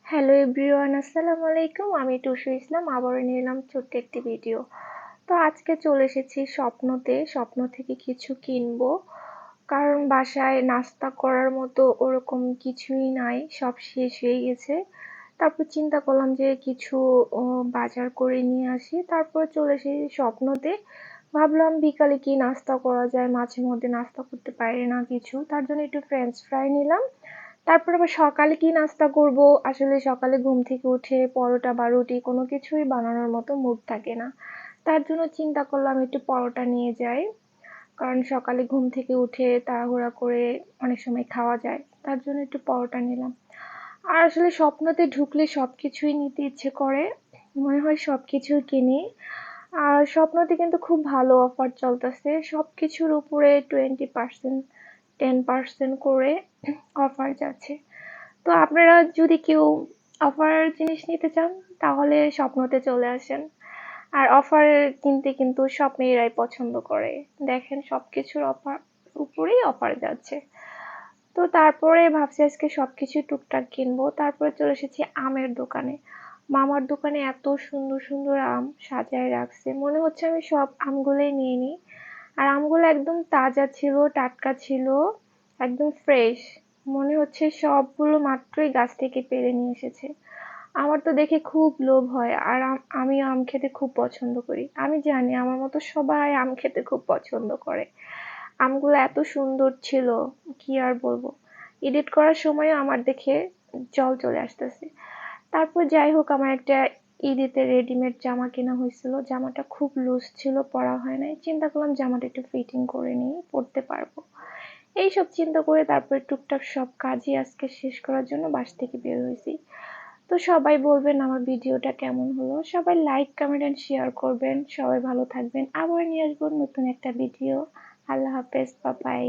Hello everyone, আসসালামু আলাইকুম। আমি টুসু ইসলাম, আবারও নিলাম ছোট্ট একটি ভিডিও। তো আজকে চলে এসেছি স্বপ্ন থেকে কিছু কিনবো, কারণ বাসায় নাস্তা করার মতো ওরকম কিছুই নাই, সব শেষ হয়ে গেছে। তারপর চিন্তা করলাম যে কিছু বাজার করে নিয়ে আসি। তারপর চলে এসেছি স্বপ্নতে। ভাবলাম বিকালে কি নাস্তা করা যায়, মাঝে মধ্যে নাস্তা করতে পারি না কিছু, তার জন্য একটু ফ্রেঞ্চ ফ্রাই নিলাম। তারপর আবার সকালে কি নাস্তা করব, আসলে সকালে ঘুম থেকে উঠে পরোটা বা রুটি কোনো কিছুই বানানোর মতো মুড থাকে না। তার জন্য চিন্তা করলাম একটু পরোটা নিয়ে যাই, কারণ সকালে ঘুম থেকে উঠে তাড়াহুড়া করে অনেক সময় খাওয়া যায়, তার জন্য একটু পরোটা নিলাম। আর আসলে স্বপ্নতে ঢুকলে সবকিছুই নিতে ইচ্ছে করে, মনে হয় সবকিছুই কিনি। আর স্বপ্নতে কিন্তু খুব ভালো অফার চলতেছে, সবকিছুর উপরে 20%, 10% করে অফার যাচ্ছে। তো আপনারা যদি কেউ অফার জিনিস নিতে চান, তাহলে স্বপ্নতে চলে আসেন। আর অফার কিনতে কিন্তু সব মেয়েরাই পছন্দ করে। দেখেন সবকিছুর অফার উপরেই অফার যাচ্ছে। তো তারপরে ভাবছি আজকে সবকিছু টুকটাক কিনবো। তারপরে চলে এসেছি আমের দোকানে। মামার দোকানে এত সুন্দর সুন্দর আম সাজায় রাখছে, মনে হচ্ছে আমি সব আমগুলোই নিয়ে নিই। আর আমগুলো একদম তাজা ছিল, টাটকা ছিল, একদম ফ্রেশ। মনে হচ্ছে সবগুলো মাত্রই গাছ থেকে পেড়ে নিয়ে এসেছে। আমার তো দেখে খুব লোভ হয়, আর আমি আম খেতে খুব পছন্দ করি। আমি জানি আমার মতো সবাই আম খেতে খুব পছন্দ করে। আমগুলো এত সুন্দর ছিল, কি আর বলবো। এডিট করার সময় আমার দেখে জল চলে আসতেছে। তারপর যাই হোক, আমার একটা ঈদেতে রেডিমেড জামা কেনা হয়েছিল। জামাটা খুব লুজ ছিল, পরা হয় নাই। চিন্তা করলাম জামাটা একটু ফিটিং করে নিই, পরতে পারবো। এইসব চিন্তা করে তারপরে টুকটাক সব কাজই আজকে শেষ করার জন্য বাসা থেকে বের হয়েছি। তো সবাই বলবেন আমার ভিডিওটা কেমন হলো, সবাই লাইক কমেন্ট এন্ড শেয়ার করবেন। সবাই ভালো থাকবেন, আবার নিয়ে আসবো নতুন একটা ভিডিও। আল্লাহ হাফেজ, বাই বাই।